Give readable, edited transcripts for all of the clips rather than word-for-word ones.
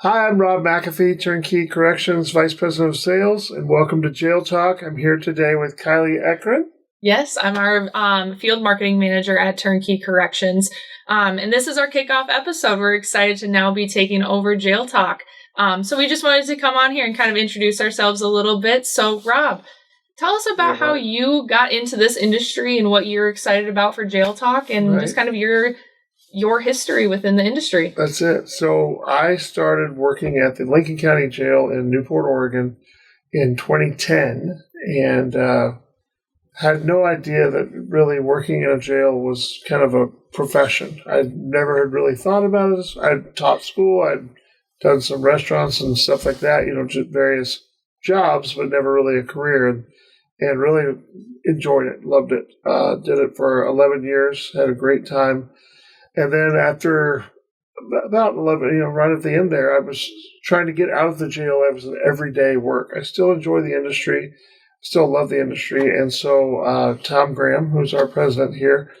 Hi, I'm Rob McAfee, Turnkey Corrections Vice President of Sales, and welcome to JailTalk. I'm here today with Kylie Ekeren. Yes, I'm our field marketing manager at Turnkey Corrections, and this is our kickoff episode. We're excited to now be taking over JailTalk. So we just wanted to come on here and kind of introduce ourselves a little bit. So, Rob, tell us about how you got into this industry and what you're excited about for JailTalk, and just kind of your history within the industry. That's it. So I started working at the Lincoln County Jail in Newport, Oregon in 2010 and had no idea that really working in a jail was kind of a profession. I never had really thought about it. I'd taught school. I'd done some restaurants and stuff like that, just various jobs, but never really a career. And really enjoyed it, loved it. Did it for 11 years, had a great time. And then after about 11, right at the end there, I was trying to get out of the jail. I was an everyday work. I still enjoy the industry, still love the industry. And so Tom Graham, who's our president here,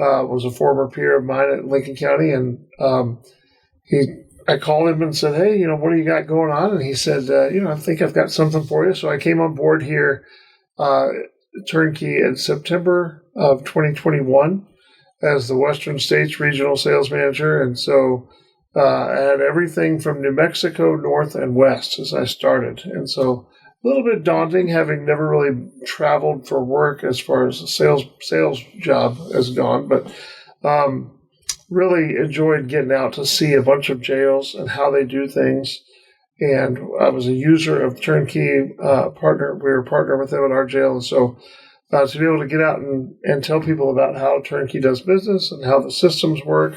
was a former peer of mine at Lincoln County. And I called him and said, hey, what do you got going on? And he said, I think I've got something for you. So I came on board here, Turnkey, in September of 2021. As the Western States Regional Sales Manager. And so I had everything from New Mexico, north and west as I started. And so a little bit daunting, having never really traveled for work as far as the sales job has gone, but really enjoyed getting out to see a bunch of jails and how they do things. And I was a user of Turnkey partner. We were a partner with them at our jail. And so to be able to get out and tell people about how Turnkey does business and how the systems work,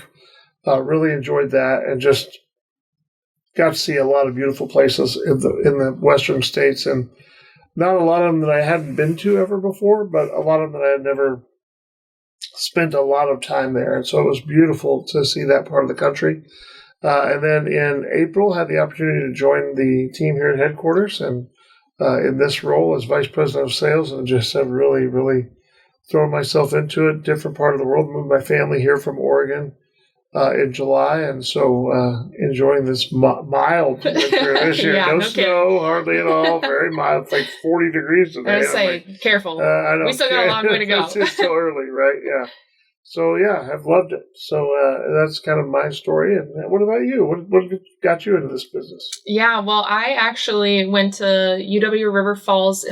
really enjoyed that and just got to see a lot of beautiful places in the Western states, and not a lot of them that I hadn't been to ever before, but a lot of them that I had never spent a lot of time there. And so it was beautiful to see that part of the country. And then in April, had the opportunity to join the team here at headquarters and in this role as Vice President of Sales, and just have really, really thrown myself into it. Different part of the world. Moved my family here from Oregon in July, and so enjoying this mild winter this year. No snow, hardly at all. Very mild. It's like 40 degrees today. I was saying, careful. I know. We still got a long way to go. It's still early, right? Yeah. So, I've loved it. So that's kind of my story. And what about you? What got you into this business? Yeah, well, I actually went to UW River Falls,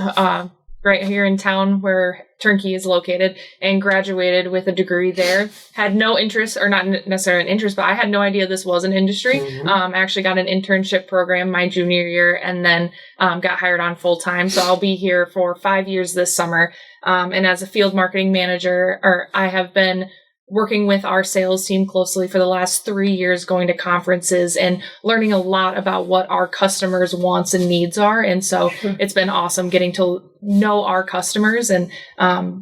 right here in town where Turnkey is located, and graduated with a degree there. Had no interest, or not necessarily an interest, but I had no idea this was an industry. Mm-hmm. I actually got an internship program my junior year, and then got hired on full time. So I'll be here for 5 years this summer. And as a field marketing manager, I have been working with our sales team closely for the last 3 years, going to conferences and learning a lot about what our customers' wants and needs are. And so It's been awesome getting to know our customers and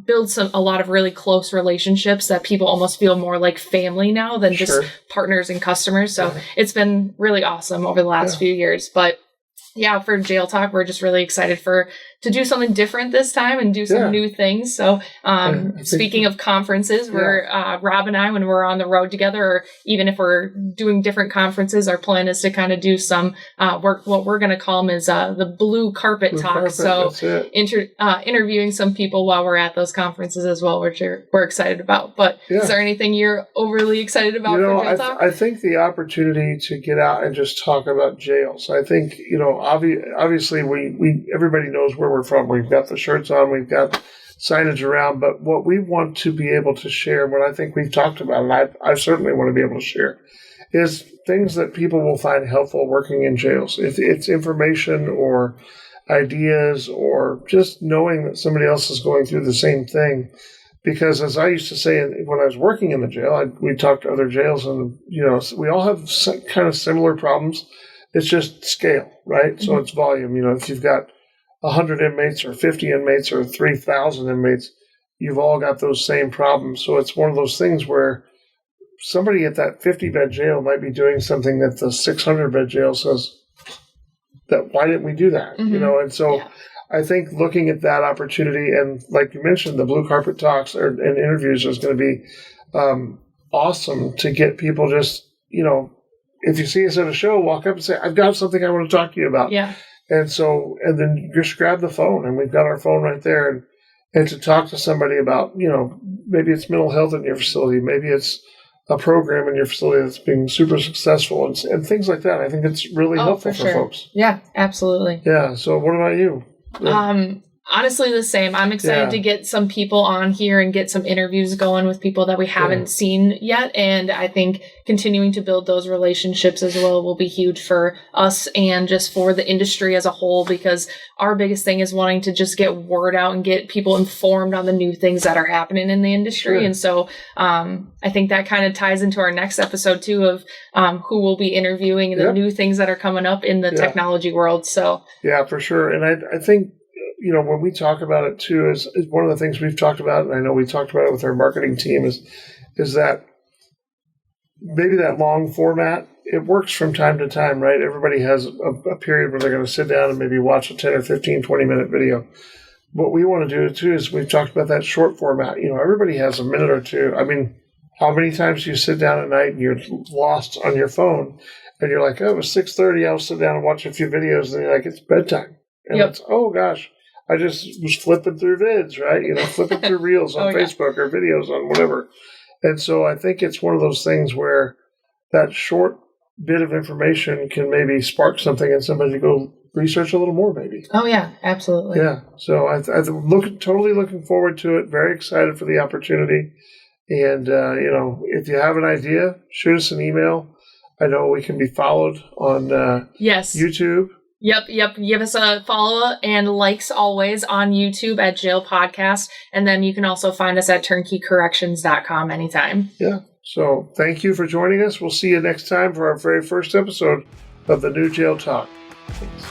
build a lot of really close relationships that people almost feel more like family now than just partners and customers. So It's been really awesome over the last few years. But yeah, for JailTalk, we're just really excited to do something different this time and do some new things. So speaking of conferences, we're Rob and I, when we're on the road together, or even if we're doing different conferences, our plan is to kind of do some work. What we're going to call them is the blue carpet talk. So interviewing some people while we're at those conferences as well, which we're excited about. But is there anything you're overly excited about for JailTalk? I think the opportunity to get out and just talk about jails. I think, obviously we everybody knows where we're from. We've got the shirts on, we've got signage around, but what we want to be able to share, what I think we've talked about, and I certainly want to be able to share, is things that people will find helpful working in jails. If it's information or ideas or just knowing that somebody else is going through the same thing. Because as I used to say when I was working in the jail, we talked to other jails, and we all have kind of similar problems. It's just scale, right? Mm-hmm. So it's volume. If you've got 100 inmates or 50 inmates or 3,000 inmates, you've all got those same problems. So it's one of those things where somebody at that 50-bed jail might be doing something that the 600-bed jail says, that why didn't we do that? Mm-hmm. And so I think looking at that opportunity, and like you mentioned, the blue carpet talks and interviews is going to be awesome to get people just, if you see us at a show, walk up and say, I've got something I want to talk to you about. Yeah. And then just grab the phone, and we've got our phone right there. And to talk to somebody about, maybe it's mental health in your facility, maybe it's a program in your facility that's being super successful and things like that. I think it's really helpful for folks. Yeah, absolutely. Yeah. So what about you? Honestly, the same. I'm excited to get some people on here and get some interviews going with people that we haven't seen yet. And I think continuing to build those relationships as well will be huge for us and just for the industry as a whole, because our biggest thing is wanting to just get word out and get people informed on the new things that are happening in the industry. Sure. And so I think that kind of ties into our next episode too of who we'll be interviewing and the new things that are coming up in the technology world. So yeah, for sure. And I think, when we talk about it too, is one of the things we've talked about, and I know we talked about it with our marketing team, is that maybe that long format, it works from time to time, right? Everybody has a period where they're going to sit down and maybe watch a 10 or 15, 20-minute video. What we want to do too is we've talked about that short format. Everybody has a minute or two. I mean, how many times do you sit down at night and you're lost on your phone and you're like, oh, it was 6:30, I'll sit down and watch a few videos, and you're like, it's bedtime. And it's, oh gosh, I just was flipping through vids, right? Flipping through reels on Facebook or videos on whatever. And so I think it's one of those things where that short bit of information can maybe spark something in somebody to go research a little more, maybe. Oh, yeah, absolutely. Yeah. So I'm totally looking forward to it. Very excited for the opportunity. And, if you have an idea, shoot us an email. I know we can be followed on YouTube. Yep. Give us a follow and likes always on YouTube at Jail Podcast. And then you can also find us at turnkeycorrections.com anytime. Yeah. So thank you for joining us. We'll see you next time for our very first episode of the new Jail Talk. Thanks.